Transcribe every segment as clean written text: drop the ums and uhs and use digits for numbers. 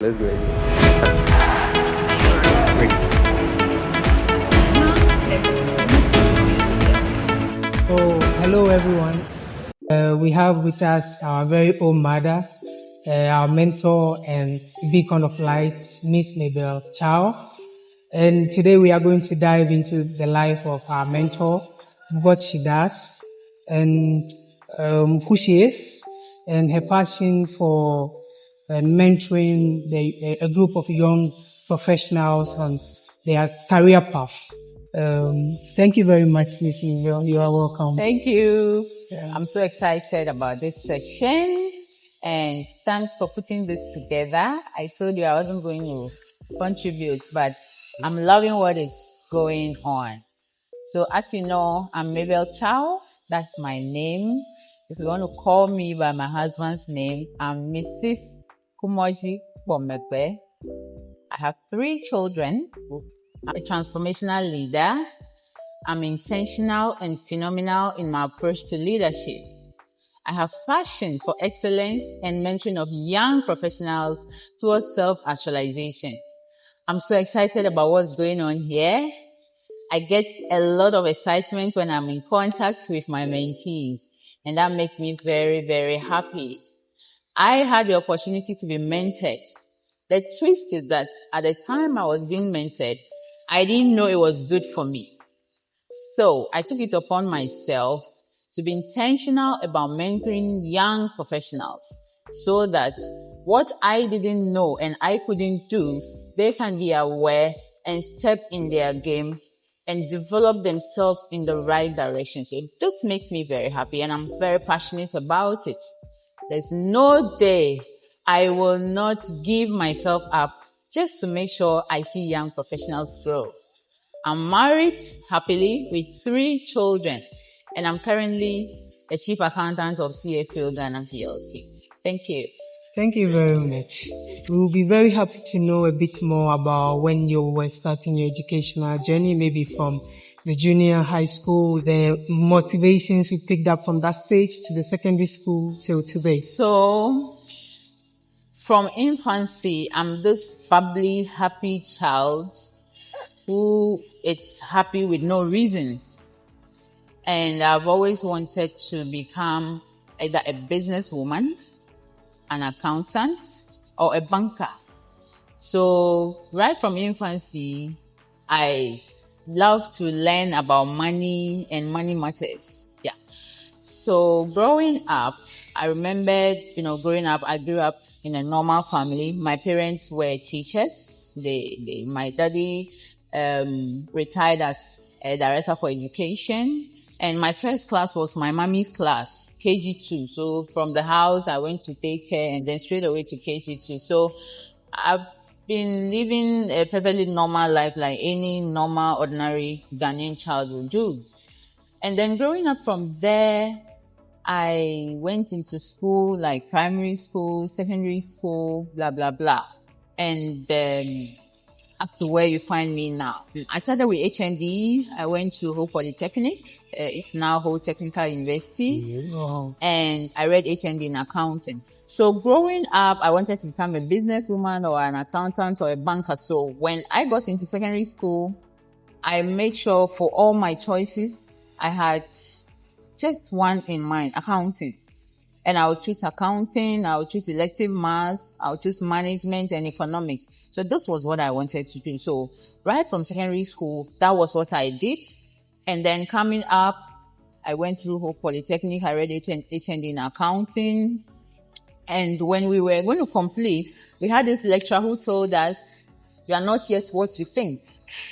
Let's go anyway. So, hello everyone. We have with us our very own mother, our mentor and beacon of light, Miss Mabel Tsyawo. And today we are going to dive into the life of our mentor, what she does, and who she is, and her passion for mentoring a group of young professionals on their career path. Thank you very much, Miss Mabel. You are welcome. Thank you. Yeah. I'm so excited about this session and thanks for putting this together. I told you I wasn't going to contribute, but I'm loving what is going on. So as you know, I'm Mabel Tsawo. That's my name. If you want to call me by my husband's name, I'm Mrs. Kumoji Bomekwe. I have 3 children. I'm a transformational leader. I'm intentional and phenomenal in my approach to leadership. I have passion for excellence and mentoring of young professionals towards self-actualization. I'm so excited about what's going on here. I get a lot of excitement when I'm in contact with my mentees, and that makes me very, very happy. I had the opportunity to be mentored. The twist is that at the time I was being mentored, I didn't know it was good for me. So I took it upon myself to be intentional about mentoring young professionals so that what I didn't know and I couldn't do, they can be aware and step in their game and develop themselves in the right direction. So this makes me very happy and I'm very passionate about it. There's no day I will not give myself up just to make sure I see young professionals grow. I'm married happily with 3 children, and I'm currently the chief accountant of CFAO Ghana PLC. Thank you. Thank you very much. We will be very happy to know a bit more about when you were starting your educational journey, maybe from the junior high school, the motivations you picked up from that stage to the secondary school till today. So, from infancy, I'm this bubbly, happy child who is happy with no reasons. And I've always wanted to become either a businesswoman, an accountant, or a banker. So right from infancy, I love to learn about money and money matters. Yeah. So growing up, I remember, growing up, I grew up in a normal family. My parents were teachers. My daddy retired as a director for education. And my first class was my mommy's class, KG2. So from the house, I went to daycare and then straight away to KG2. So I've been living a perfectly normal life like any normal, ordinary Ghanaian child will do. And then growing up from there, I went into school, like primary school, secondary school, blah, blah, blah. And up to where you find me now. I started with HND. I went to Ho Polytechnic. It's now Ho Technical University. Wow. And I read HND in accounting. So growing up, I wanted to become a businesswoman or an accountant or a banker. So when I got into secondary school, I made sure for all my choices, I had just one in mind, accounting. And I would choose accounting, I would choose elective maths, I would choose management and economics. So this was what I wanted to do. So right from secondary school, that was what I did. And then coming up, I went through Hope Polytechnic, I read HND in accounting. And when we were going to complete, we had this lecturer who told us, you are not yet what you think.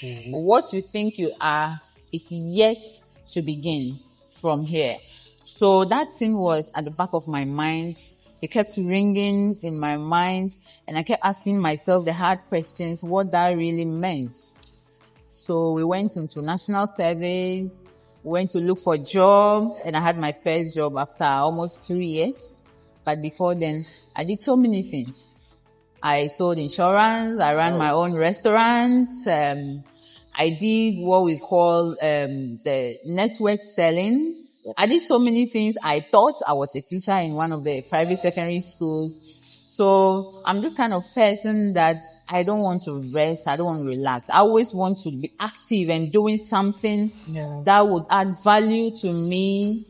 Mm-hmm. What you think you are is yet to begin from here. So that thing was at the back of my mind. It kept ringing in my mind, and I kept asking myself the hard questions, what that really meant. So we went into national service, went to look for a job, and I had my first job after almost 2 years. But before then, I did so many things. I sold insurance, I ran my own restaurant, I did what we call the network selling. I did so many things. I thought I was a teacher in one of the private secondary schools. So I'm this kind of person that I don't want to rest. I don't want to relax. I always want to be active and doing something that would add value to me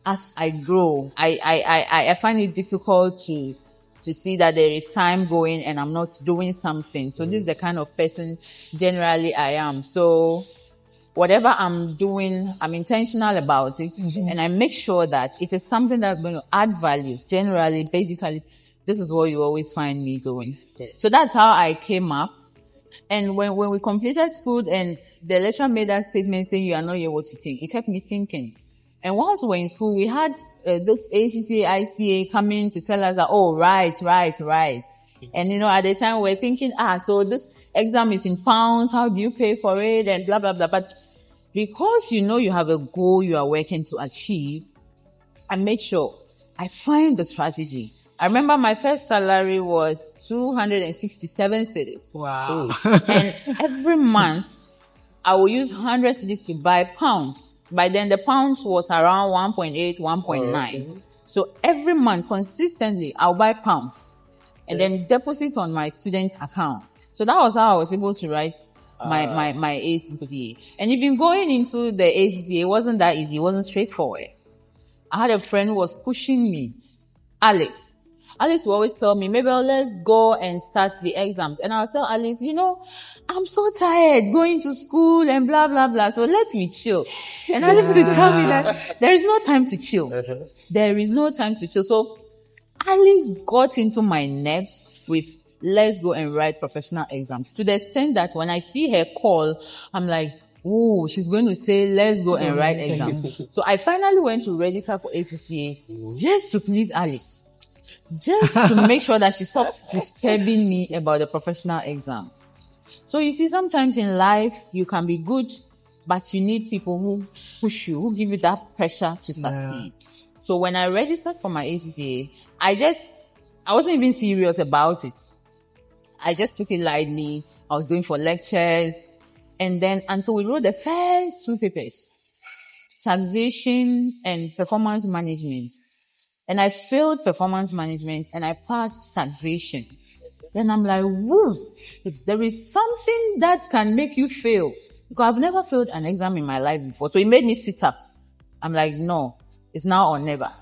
as I grow. I find it difficult to see that there is time going and I'm not doing something. So this is the kind of person generally I am. So whatever I'm doing, I'm intentional about it, and I make sure that it is something that's going to add value. Generally, basically, this is what you always find me doing. So that's how I came up. And when we completed school and the lecturer made that statement saying you are not here what you think, it kept me thinking. And once we were in school, we had this ACCA, ICA coming to tell us that, oh, right. And, at the time we were thinking, so this exam is in pounds, how do you pay for it, and blah, blah, blah. But because you have a goal you are working to achieve, I made sure I find the strategy. I remember my first salary was 267 cedis. Wow. And every month, I will use 100 cedis to buy pounds. By then, the pounds was around 1.8, 1.9. So every month, consistently, I'll buy pounds and then deposit on my student account. So that was how I was able to write my ACCA. And even going into the ACCA, it wasn't that easy. It wasn't straightforward. I had a friend who was pushing me, Alice. Alice will always tell me, Mabel, let's go and start the exams. And I'll tell Alice, I'm so tired going to school and blah, blah, blah. So let me chill. And Alice will tell me that there is no time to chill. There is no time to chill. So Alice got into my nerves with let's go and write professional exams, to the extent that when I see her call, I'm like, oh, she's going to say, let's go and write exams. So I finally went to register for ACCA just to please Alice. Just to make sure that she stops disturbing me about the professional exams. So you see, sometimes in life, you can be good, but you need people who push you, who give you that pressure to succeed. So when I registered for my ACCA, I wasn't even serious about it. I just took it lightly. I was going for lectures. And then until we wrote the first two papers, taxation and performance management. And I failed performance management and I passed taxation. Then I'm like, whoa, there is something that can make you fail. Because I've never failed an exam in my life before. So it made me sit up. I'm like, no, it's now or never.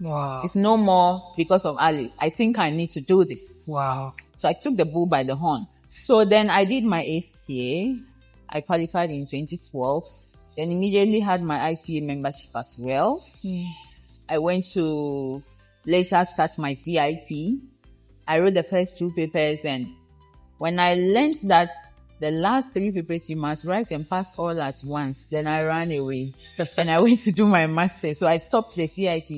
Wow. It's no more because of Alice. I think I need to do this. Wow. So I took the bull by the horn. So then I did my ACCA. I qualified in 2012. Then immediately had my ICA membership as well. I went to later start my CIT. I wrote the first two papers, and when I learned that the last three papers you must write and pass all at once, then I ran away and I went to do my master's. So I stopped the CIT.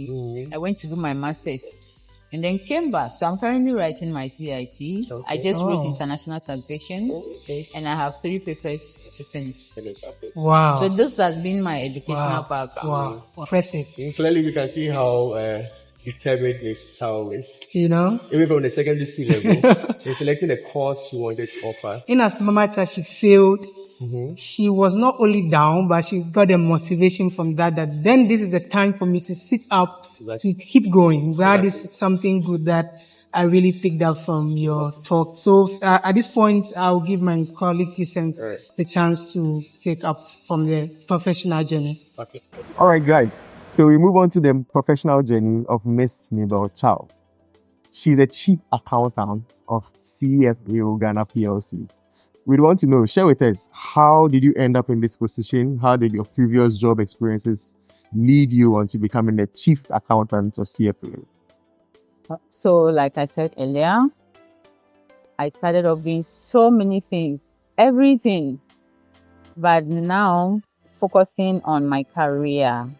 I went to do my master's and then came back. So I'm currently writing my CIT. I just wrote international taxation and I have 3 papers to finish. Wow. So this has been my educational background. Wow. Impressive. Clearly, we can see how determined Ms. Tsyawo is. Even from the secondary school level, in selecting the course she wanted to offer. In as much as she failed, she was not only down, but she got the motivation from that then this is the time for me to sit up, to keep going. That is something good that I really picked up from your talk. So at this point, I'll give my colleague Vincent the chance to take up from the professional journey. Okay. All right, guys. So we move on to the professional journey of Miss Mabel Tsyawo. She's a chief accountant of CFAO Ghana PLC. We'd want to know, share with us, how did you end up in this position? How did your previous job experiences lead you on to becoming the chief accountant of CFAO? So like I said earlier, I started off doing so many things, everything, but now focusing on my career.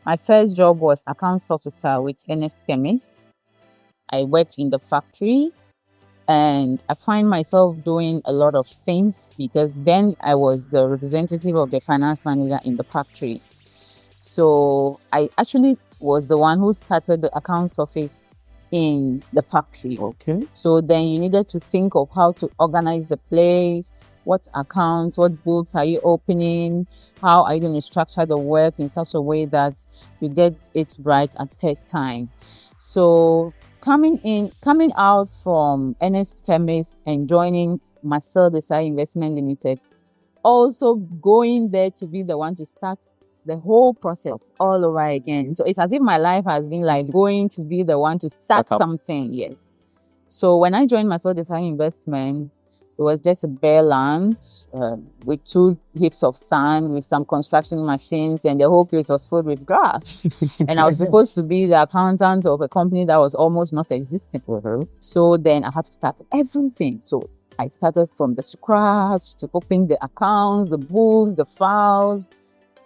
My first job was accounts officer with Ernest Chemist. I worked in the factory and I find myself doing a lot of things because then I was the representative of the finance manager in the factory. So I actually was the one who started the accounts office in the factory. Okay. So then you needed to think of how to organize the place, what accounts, what books are you opening, how are you going to structure the work in such a way that you get it right at first time. So coming out from Ernest Chemist and joining Mabel Tsawo Investment Limited, also going there to be the one to start the whole process all over again. So it's as if my life has been like going to be the one to start something. Yes. So when I joined Mabel Tsawo Investment, it was just a bare land with 2 heaps of sand, with some construction machines, and the whole place was filled with grass. And I was supposed to be the accountant of a company that was almost not existing. So then I had to start everything. So I started from the scratch to open the accounts, the books, the files.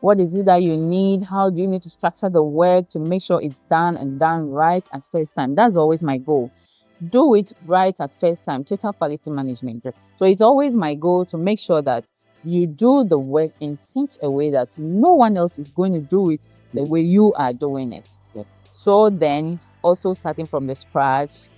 What is it that you need? How do you need to structure the work to make sure it's done and done right at first time? That's always my goal. Do it right at first time, total quality management. So it's always my goal to make sure that you do the work in such a way that no one else is going to do it the way you are doing it. So then also starting from the scratch,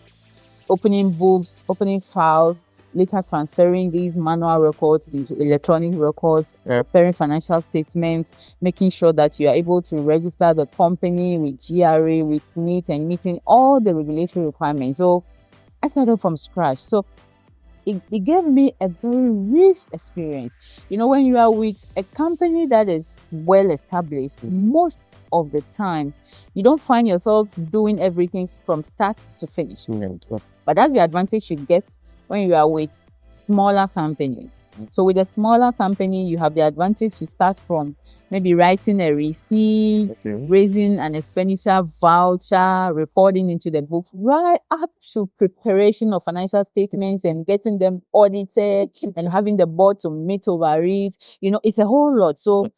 opening books, opening files, later transferring these manual records into electronic records, preparing financial statements, making sure that you are able to register the company with GRA, with NIT, and meeting all the regulatory requirements. So I started from scratch. So it gave me a very rich experience. You know, when you are with a company that is well established, most of the times you don't find yourself doing everything from start to finish. But that's the advantage you get when you are with smaller companies. So with a smaller company, you have the advantage to start from maybe writing a receipt, raising an expenditure voucher, reporting into the book, right up to preparation of financial statements and getting them audited and having the board to meet over it. You know, it's a whole lot. So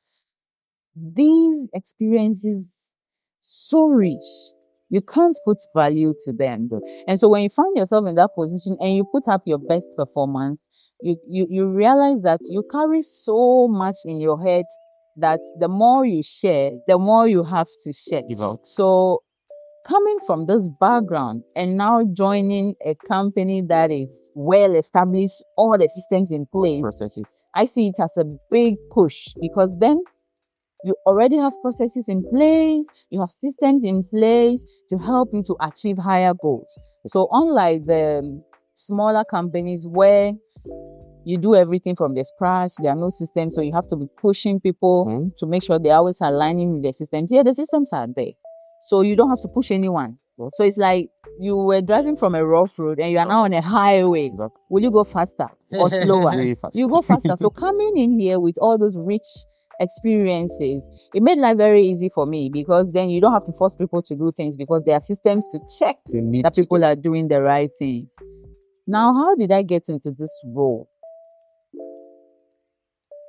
these experiences, so rich, you can't put value to them. And so when you find yourself in that position and you put up your best performance, you realize that you carry so much in your head that the more you share, the more you have to share. So coming from this background and now joining a company that is well established, all the systems in place, I see it as a big push, because then you already have processes in place, you have systems in place to help you to achieve higher goals. So unlike the smaller companies where you do everything from the scratch, there are no systems, so you have to be pushing people to make sure they're always aligning with the systems. Yeah, the systems are there, so you don't have to push anyone. So it's like you were driving from a rough road and you are now on a highway. Will you go faster or slower? You go faster. So coming in here with all those rich experiences, it made life very easy for me, because then you don't have to force people to do things, because there are systems to check that people are doing the right things. Now, how did I get into this role?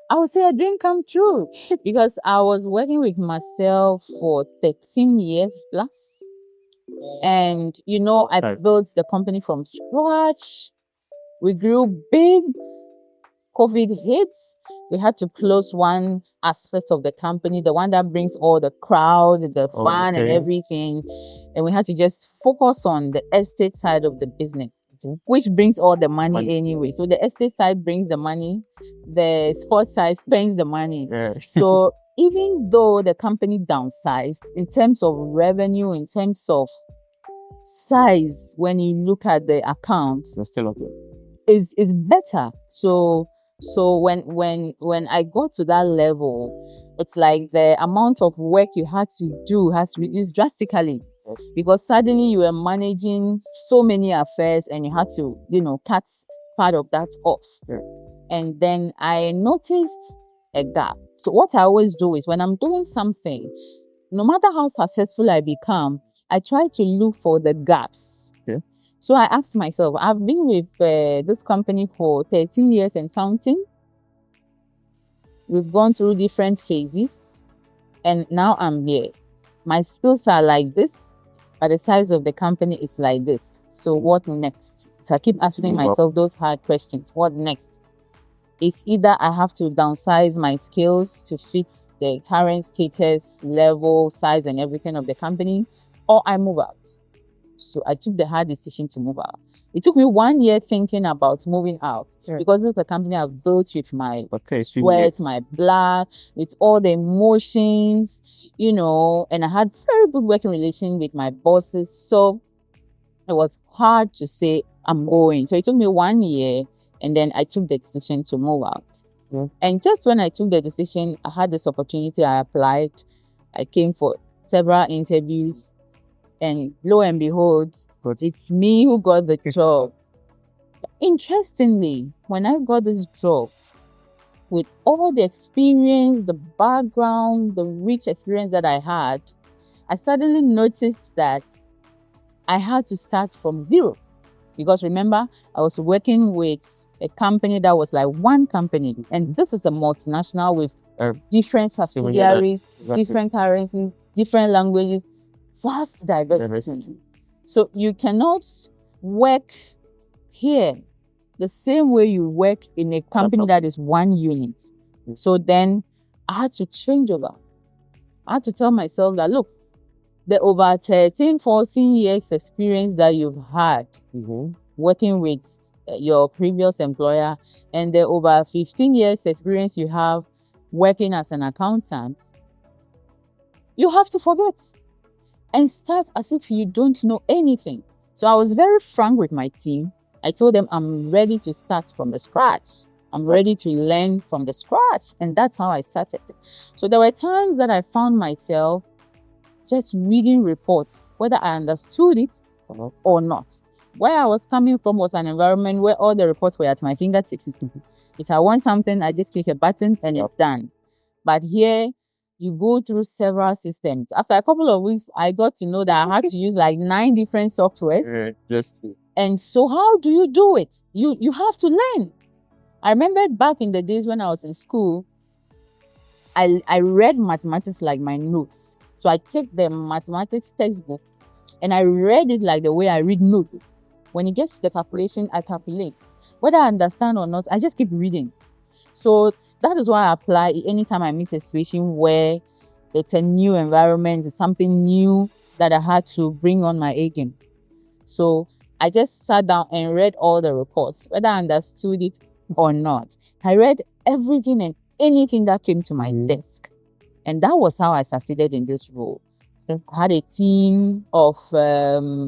I would say a dream come true, because I was working with myself for 13 years plus. And, you know, I built the company from scratch. We grew big. COVID hits. We had to close one aspect of the company, the one that brings all the crowd, the fun and everything. And we had to just focus on the estate side of the business, which brings all the money anyway. So the estate side brings the money, the sports side spends the money. So even though the company downsized in terms of revenue, in terms of size, when you look at the accounts, still okay. Is better. So when I got to that level, it's like the amount of work you had to do has reduced drastically, because suddenly you were managing so many affairs and you had to, you know, cut part of that off. And then I noticed a gap. So what I always do is, when I'm doing something, no matter how successful I become, I try to look for the gaps. So I asked myself, I've been with this company for 13 years and counting. We've gone through different phases, and now I'm here. My skills are like this, but the size of the company is like this. So what next? So I keep asking myself those hard questions. What next? It's either I have to downsize my skills to fit the current status, level, size, and everything of the company, or I move out. So I took the hard decision to move out. It took me 1 year thinking about moving out, because it's a company I've built with my sweat, my blood, with all the emotions, you know, and I had very good working relation with my bosses. So it was hard to say I'm going. So it took me 1 year, and then I took the decision to move out. And just when I took the decision, I had this opportunity. I applied. I came for several interviews, and lo and behold, it's me who got the job. Interestingly, when I got this job, with all the experience, the background, the rich experience that I had, I suddenly noticed that I had to start from zero. Because remember, I was working with a company that was like one company. And this is a multinational with different subsidiaries, different currencies, different languages, vast diversity. So you cannot work here the same way you work in a company that is one unit. So then I had to change over. I had to tell myself that, look, the over 13, 14 years experience that you've had working with your previous employer and the over 15 years experience you have working as an accountant, you have to forget and start as if you don't know anything. So I was very frank with my team. I told them I'm ready to start from the scratch. I'm ready to learn from the scratch. And that's how I started. So there were times that I found myself just reading reports, whether I understood it or not. Where I was coming from was an environment where all the reports were at my fingertips. If I want something, I just click a button and it's done. But here, you go through several systems. After a couple of weeks, I got to know that I had to use like 9 different softwares. And so how do you do it? You have to learn. I remember back in the days when I was in school, I read mathematics like my notes. So I take the mathematics textbook and I read it like the way I read notes. When it gets to the calculation, I calculate. Whether I understand or not, I just keep reading. So that is why I apply anytime I meet a situation where it's a new environment, it's something new that I had to bring on my A game. So I just sat down and read all the reports, whether I understood it or not. I read everything and anything that came to my desk. And that was how I succeeded in this role. I had a team of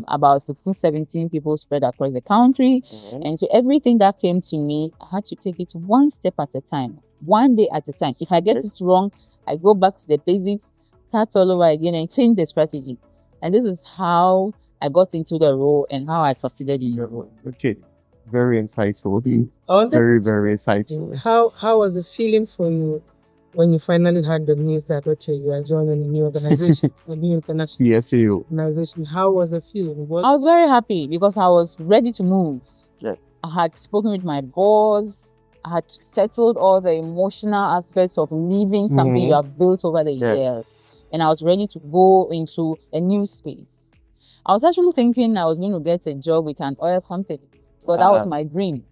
about 16, 17 people spread across the country. And so everything that came to me, I had to take it one step at a time, one day at a time. If I get it wrong, I go back to the basics, start all over again and change the strategy. And this is how I got into the role and how I succeeded in the role. Okay. Very insightful. Very, very insightful. How was the feeling for you when you finally had the news that, okay, you are joining a new organization, a new international CFAO organization? How was the feeling? I was very happy because I was ready to move. I had spoken with my boss. I had settled all the emotional aspects of leaving something you have built over the years. And I was ready to go into a new space. I was actually thinking I was going to get a job with an oil company because that was my dream.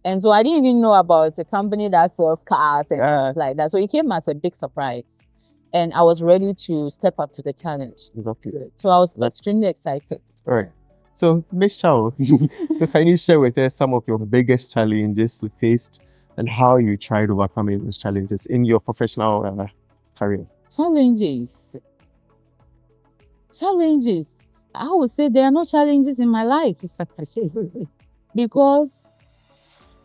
And so I didn't even know about a company that sells cars and stuff like that. So it came as a big surprise. And I was ready to step up to the challenge. Exactly. So I was extremely excited. All right. So, Ms. Tsyawo, can you share with us some of your biggest challenges you faced and how you tried overcoming those challenges in your professional career? Challenges. I would say there are no challenges in my life. Because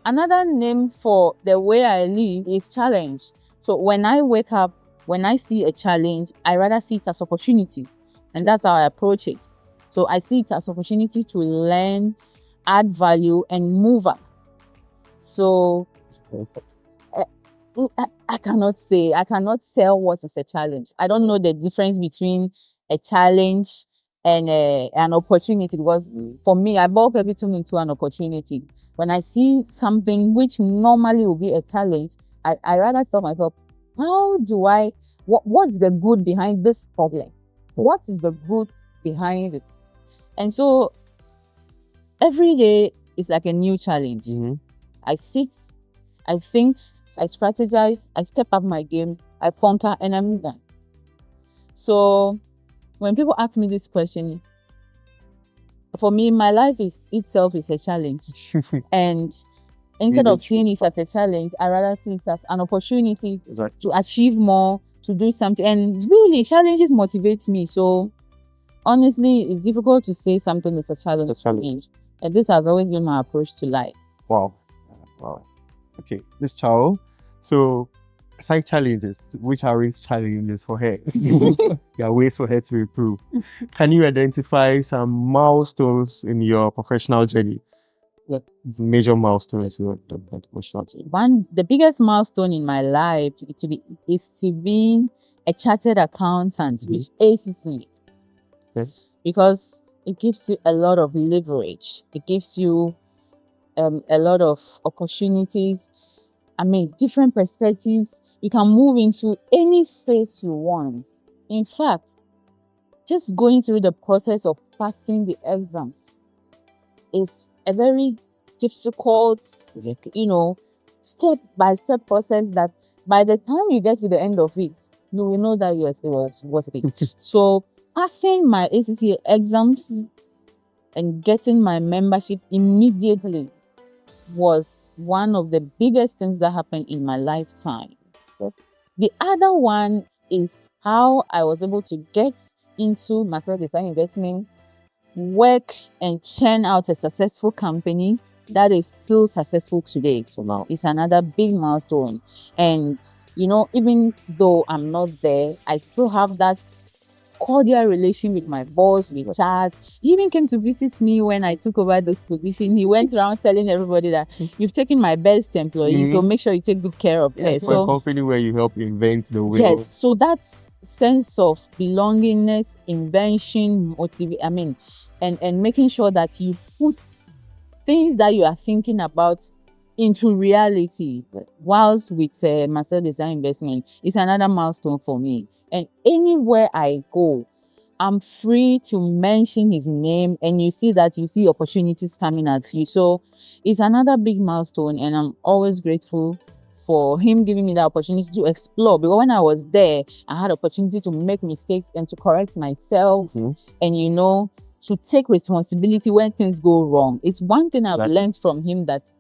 another name for the way I live is challenge. So when I wake up, when I see a challenge, I rather see it as opportunity. And that's how I approach it. So I see it as opportunity to learn, add value, and move up. So I cannot tell what is a challenge. I don't know the difference between a challenge and an opportunity, because for me, I bulk everything into an opportunity. When I see something which normally will be a challenge, I rather tell myself, what's the good behind this problem? What is the good behind it? And so every day is like a new challenge. I sit, I think, I strategize, I step up my game, I conquer, and I move on. So when people ask me this question, for me, my life itself is a challenge. And instead of seeing it as a challenge, I rather see it as an opportunity to achieve more, to do something. And really, challenges motivate me. So honestly, it's difficult to say something is a challenge It's a for challenge. me. And this has always been my approach to life. Wow. Wow. Okay, Miss Chow. So, aside challenges, which are raised challenges for her? There are ways for her to improve. Can you identify some milestones in your professional journey? Like major milestones in your professional journey. The biggest milestone in my life is to be a chartered accountant with ACC. Okay. Because it gives you a lot of leverage. It gives you a lot of opportunities. I mean, different perspectives. You can move into any space you want. In fact, just going through the process of passing the exams is a very difficult, step-by-step process that by the time you get to the end of it, you will know that it was worth it. So passing my ACC exams and getting my membership immediately was one of the biggest things that happened in my lifetime. So the other one is how I was able to get into Master Design Investment, work and churn out a successful company that is still successful today. So now It's another big milestone. And, even though I'm not there, I still have that cordial relation with my boss. We chat. He even came to visit me when I took over this position. He went around telling everybody that you've taken my best employee, so make sure you take good care of her. for a company where you help invent the wheel. Yes, so that sense of belongingness, invention, and making sure that you put things that you are thinking about into reality whilst with Master Design Investment is another milestone for me. And anywhere I go, I'm free to mention his name, and you see opportunities coming at you. So it's another big milestone, and I'm always grateful for him giving me the opportunity to explore. Because when I was there, I had opportunity to make mistakes and to correct myself, and to take responsibility when things go wrong. It's one thing I've learned from him that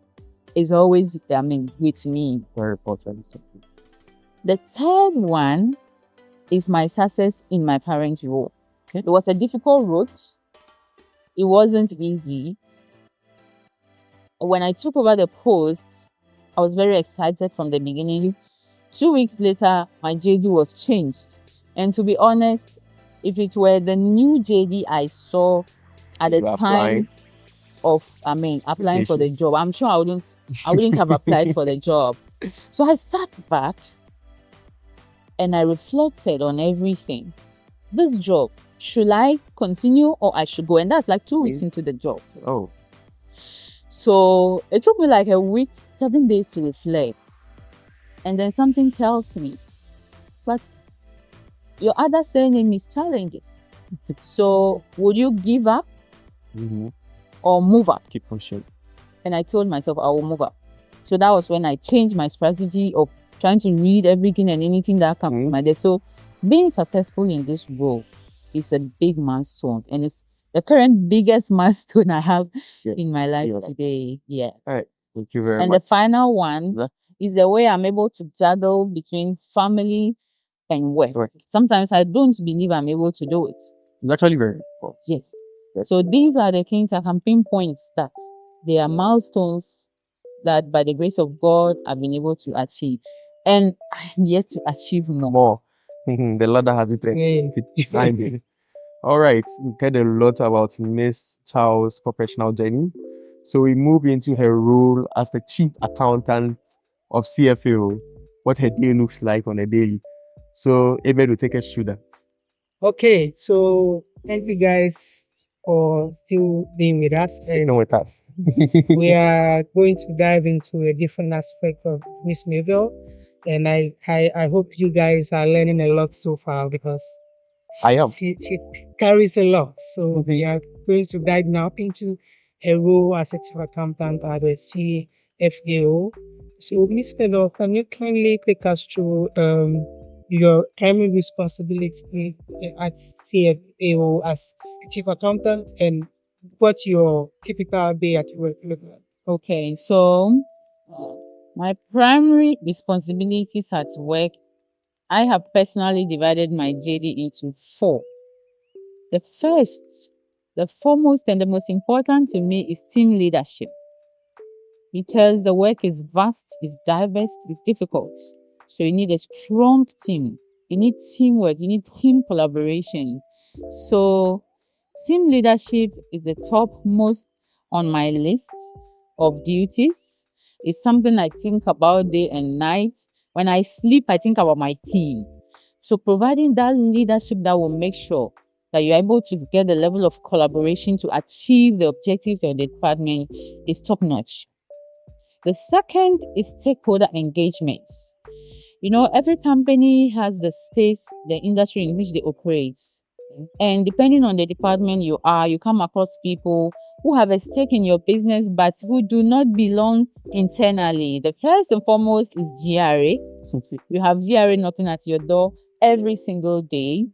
is always, with me. Very important. The third one is my success in my parents' role. It was a difficult road. It wasn't easy. When I took over the post, I was very excited from the beginning. 2 weeks later, my JD was changed. And to be honest, if it were the new JD I saw at the time of applying for the job, I'm sure I wouldn't have applied for the job. So I sat back and I reflected on everything. This job, should I continue or I should go? And that's like 2 weeks into the job. Oh. So it took me like a week, 7 days to reflect. And then something tells me, but your other surname is challenges. So would you give up or move up? Keep pushing. And I told myself I will move up. So that was when I changed my strategy of trying to read everything and anything that comes to my desk. So being successful in this role is a big milestone, and it's the current biggest milestone I have in my life today. Yeah. All right. Thank you very much. And the final one is the way I'm able to juggle between family and work. Sometimes I don't believe I'm able to do it. It's actually very important. Yes. So these are the things I can pinpoint that they are milestones that by the grace of God I've been able to achieve. And I'm yet to achieve more. The ladder has it climbing. All right, we heard a lot about Miss Tsyawo's professional journey. So we move into her role as the chief accountant of CFAO, what her day looks like on a daily. So Abed will take us through that. Okay, so thank you guys for still being with us. Staying on with us. We are going to dive into a different aspect of Miss Mabel, and I hope you guys are learning a lot so far, because she carries a lot. So we are going to dive now into her role as a chief accountant at the CFAO. So Miss Mabel, can you kindly take us through your primary responsibility at CFAO as chief accountant, and what's your typical day at work look like? Okay, so my primary responsibilities at work, I have personally divided my JD into 4. The first, the foremost, and the most important to me is team leadership, because the work is vast, it's diverse, it's difficult. So you need a strong team. You need teamwork. You need team collaboration. So team leadership is the topmost on my list of duties. It's something I think about day and night. When I sleep, I think about my team. So providing that leadership that will make sure that you're able to get the level of collaboration to achieve the objectives of the department is top notch. The second is stakeholder engagements. Every company has the space, the industry in which they operate. And depending on the department you are, you come across people who have a stake in your business but who do not belong internally. The first and foremost is GRA. You have GRA knocking at your door every single day.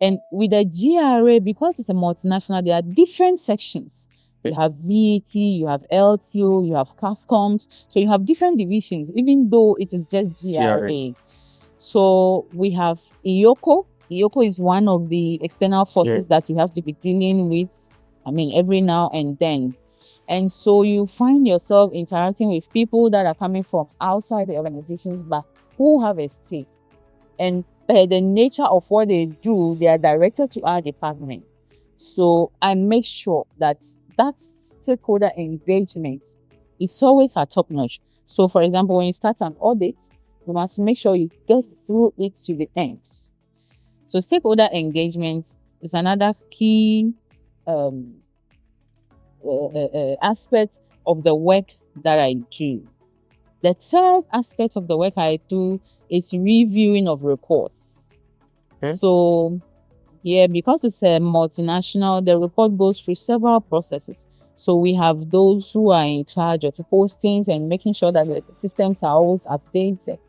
And with the GRA, because it's a multinational, there are different sections. You have VAT, you have LTO, you have customs. So you have different divisions, even though it is just GRA. So we have IOCO. IOCO is one of the external forces that you have to be dealing with, every now and then. And so you find yourself interacting with people that are coming from outside the organizations, but who have a stake. And by the nature of what they do, they are directed to our department. So I make sure that stakeholder engagement is always at top notch. So for example, when you start an audit, you must make sure you get through it to the end. So stakeholder engagement is another key aspect of the work that I do. The third aspect of the work I do is reviewing of reports. So because it's a multinational, the report goes through several processes. So we have those who are in charge of the postings and making sure that the systems are always updated.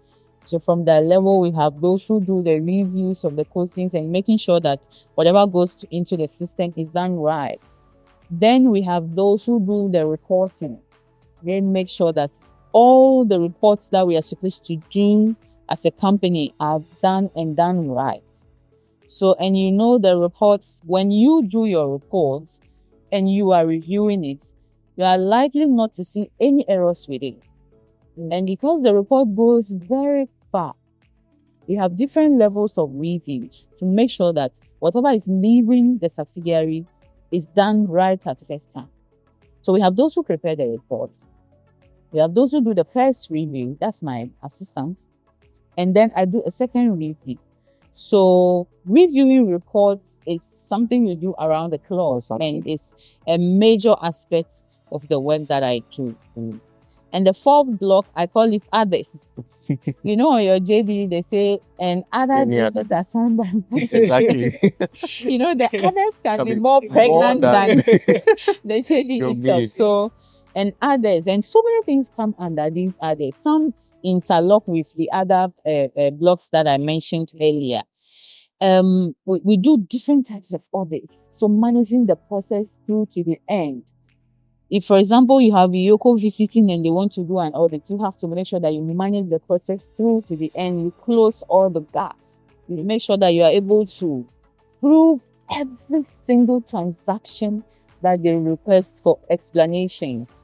So from that level, we have those who do the reviews of the postings and making sure that whatever goes into the system is done right. Then we have those who do the reporting. They make sure that all the reports that we are supposed to do as a company are done right. So, and the reports, when you do your reports and you are reviewing it, you are likely not to see any errors with it. And because the report goes very far, you have different levels of reviews to make sure that whatever is leaving the subsidiary is done right at the first time. So we have those who prepare the reports. We have those who do the first review. That's my assistant. And then I do a second review. So reviewing reports is something you do around the clock, and it's a major aspect of the work that I do. And the fourth block, I call it others. On your JD, they say, and other duties assigned by Exactly. the others can be more pregnant than the JD itself. So, and others, and so many things come under these others. Some interlock with the other blocks that I mentioned earlier. We do different types of audits. So managing the process through to the end. If, for example, you have Yoko visiting and they want to do an audit, you have to make sure that you manage the process through to the end. You close all the gaps. You make sure that you are able to prove every single transaction that they request for explanations.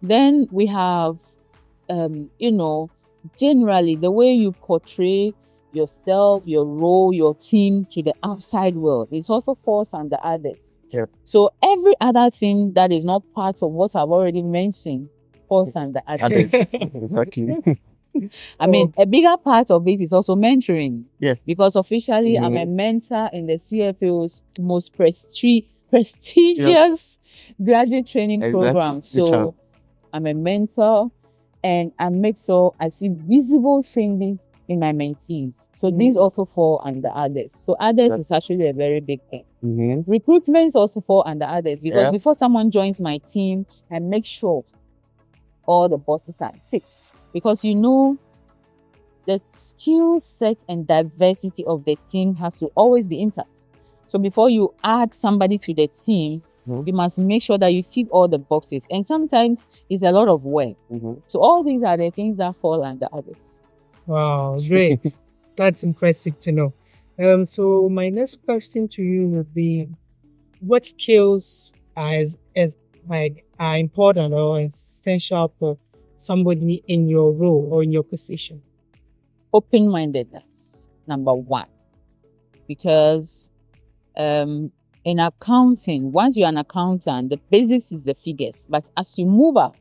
Then we have, generally the way you portray yourself, your role, your team to the outside world. It also falls under others. So every other thing that is not part of what I've already mentioned falls under others. Exactly. A bigger part of it is also mentoring. Yes. Because officially I'm a mentor in the CFAO's most prestigious graduate training program. So I'm a mentor, and I make sure I see visible changes in my mentees. So these also fall under others. So others is actually a very big thing. Recruitments also fall under others, because before someone joins my team, I make sure all the bosses are ticked, because the skill set and diversity of the team has to always be intact. So before you add somebody to the team, you must make sure that you tick all the boxes. And sometimes it's a lot of work. So all these are the things that fall under others. Wow, great. That's impressive to know. So my next question to you would be, what skills as like are important or essential for somebody in your role or in your position? Open-mindedness, number one, because in accounting, once you're an accountant, the basics is the figures. But as you move up,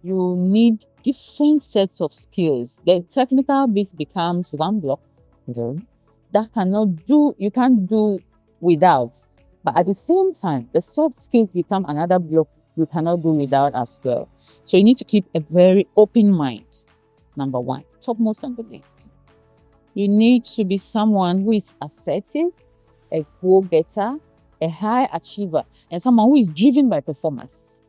you need different sets of skills. The technical bit becomes one block that you can't do without. But at the same time, the soft skills become another block you cannot do without as well. So you need to keep a very open mind, number one, topmost on the list. You need to be someone who is assertive, a go-getter, a high achiever, and someone who is driven by performance.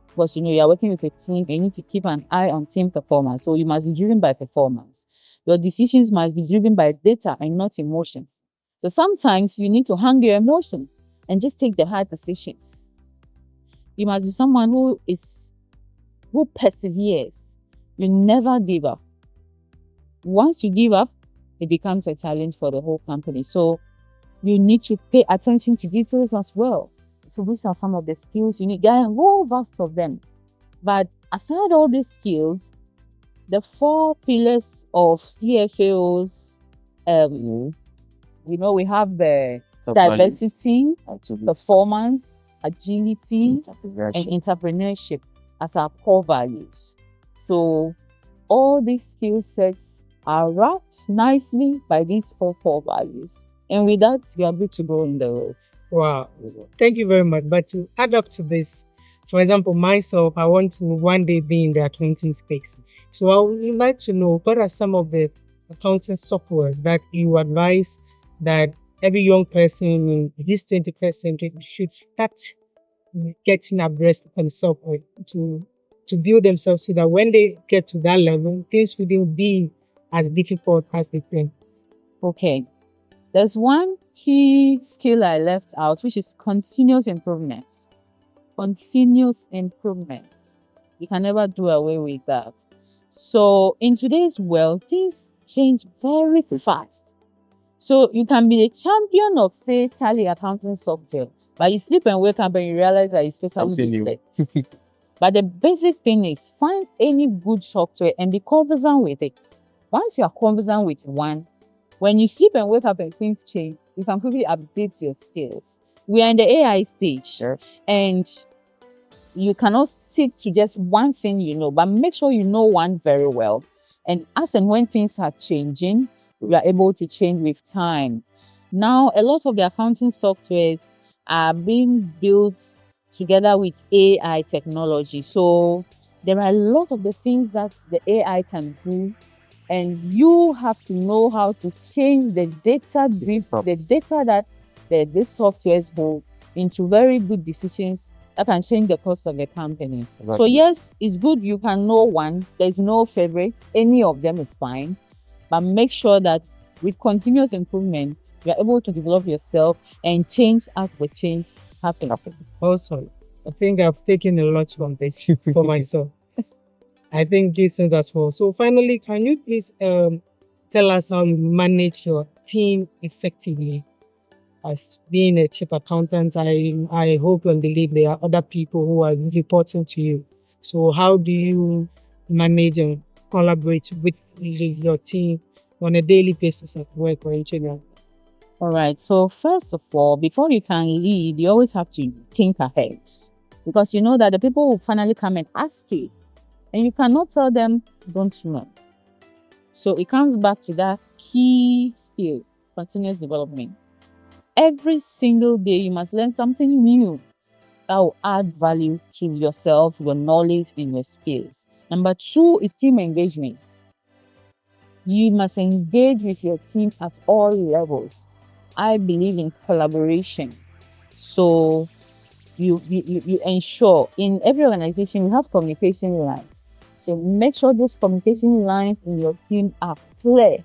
Because you are working with a team, you need to keep an eye on team performance. So you must be driven by performance. Your decisions must be driven by data and not emotions. So sometimes you need to hang your emotion and just take the hard decisions. You must be someone who perseveres. You never give up. Once you give up, it becomes a challenge for the whole company. So you need to pay attention to details as well. So these are some of the skills you need. There are a whole vast of them. But aside all these skills, the 4 pillars of CFAOs, we have the diversity, performance, agility, and entrepreneurship as our core values. So all these skill sets are wrapped nicely by these 4 core values. And with that, you are good to go in the role. Wow. Thank you very much. But to add up to this, for example, myself, I want to one day be in the accounting space. So I would like to know, what are some of the accounting softwares that you advise that every young person in this 21st century should start getting abreast of themselves to build themselves so that when they get to that level, things wouldn't be as difficult as they think? Okay. There's one key skill I left out, which is continuous improvement. Continuous improvement. You can never do away with that. So in today's world, things change very fast. So you can be a champion of, say, Tally accounting software, but you sleep and wake up and you realize that it's totally useless. But the basic thing is find any good software and be conversant with it. Once you are conversant with one, when you sleep and wake up and things change, you can quickly update your skills. We are in the AI stage, and you cannot stick to just one thing but make sure you know one very well. And as and when things are changing, we are able to change with time. Now, a lot of the accounting softwares are being built together with AI technology. So there are a lot of the things that the AI can do, and you have to know how to change the data that these softwares hold into very good decisions that can change the cost of the company. Exactly. So yes, it's good you can know one. There's no favorite. Any of them is fine. But make sure that with continuous improvement, you are able to develop yourself and change as the change happens. Awesome. I think I've taken a lot from this for myself. I think this is as well. So finally, can you please tell us how you manage your team effectively? As being a chief accountant, I hope and believe there are other people who are reporting to you. So how do you manage and collaborate with your team on a daily basis at work or in general? All right. So first of all, before you can lead, you always have to think ahead, because you know that the people will finally come and ask you, and you cannot tell them, don't know. So it comes back to that key skill, continuous development. Every single day, you must learn something new that will add value to yourself, your knowledge, and your skills. Number 2 is team engagement. You must engage with your team at all levels. I believe in collaboration. So you ensure in every organization you have communication lines. So make sure those communication lines in your team are clear.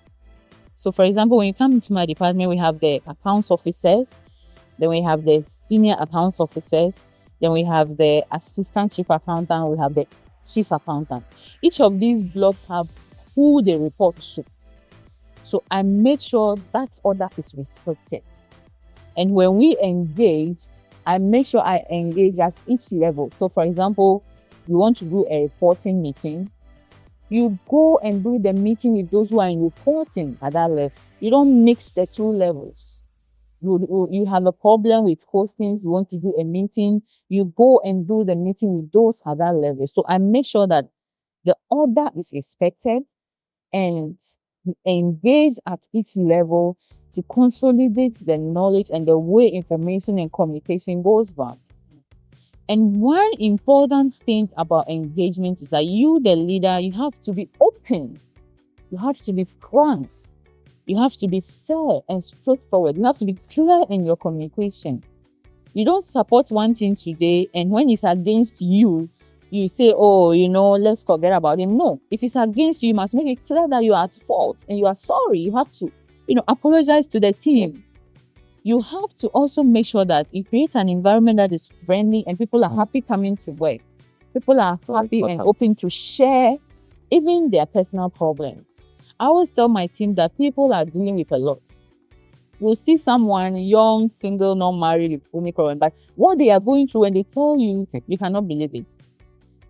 So for example, when you come into my department, we have the accounts officers, then we have the senior accounts officers, then we have the assistant chief accountant, we have the chief accountant. Each of these blocks have who they report to. So I make sure that order is respected. And when we engage, I make sure I engage at each level. So for example, you want to do a reporting meeting, you go and do the meeting with those who are in reporting at that level. You don't mix the two levels. You have a problem with hostings, you want to do a meeting, you go and do the meeting with those at that level. So I make sure that the order is respected and engage at each level to consolidate the knowledge and the way information and communication goes back. And one important thing about engagement is that you, the leader, you have to be open. You have to be frank. You have to be fair and straightforward. You have to be clear in your communication. You don't support one thing today, and when it's against you, you say, oh, let's forget about him. No, if it's against you, you must make it clear that you are at fault and you are sorry. You have to, apologize to the team. You have to also make sure that you create an environment that is friendly and people are happy coming to work. People are happy and open to share even their personal problems. I always tell my team that people are dealing with a lot. You'll see someone young, single, not married, with Omicron, but what they are going through, when they tell you, you cannot believe it.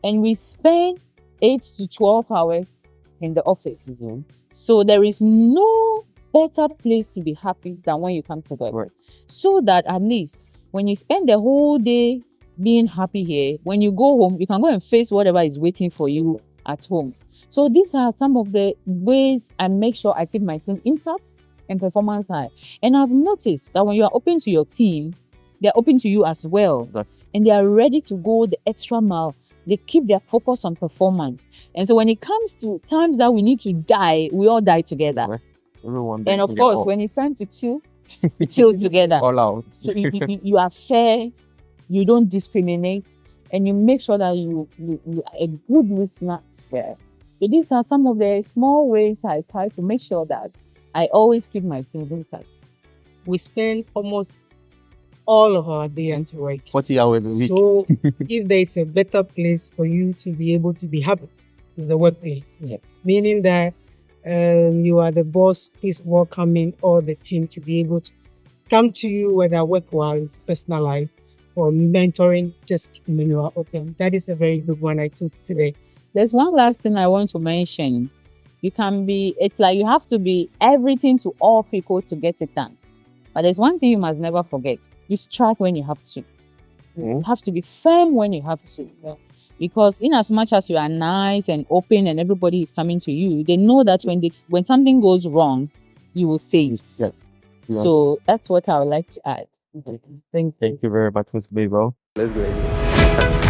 And we spend 8 to 12 hours in the office. Mm-hmm. So there is no better place to be happy than when you come to work. Right. So that at least when you spend the whole day being happy here, when you go home, you can go and face whatever is waiting for you at home. So these are some of the ways I make sure I keep my team intact and performance high. And I've noticed that when you are open to your team, they're open to you as well. Exactly. And they are ready to go the extra mile. They keep their focus on performance. And so when it comes to times that we need to die, we all die together. Right. Everyone. And of course, when it's time to chill, we chill together. All out. So you are fair, you don't discriminate, and you make sure that you are a good listener as well. So these are some of the small ways I try to make sure that I always keep my team intact. We spend almost all of our day at work. 40 hours a week. So if there is a better place for you to be able to be happy, it's the workplace. Yes. Meaning that you are the boss, please welcoming all the team to be able to come to you, whether work-wise, personal life, or mentoring, just when you are open. That is a very good one I took today. There's one last thing I want to mention. It's like you have to be everything to all people to get it done. But there's one thing you must never forget. You strike when you have to. You have to be firm when you have to. Yeah. Because in as much as you are nice and open and everybody is coming to you, they know that when something goes wrong, you will say it. Yeah. So that's what I would like to add. Thank you very much, Ms. Mabel. Let's go ahead.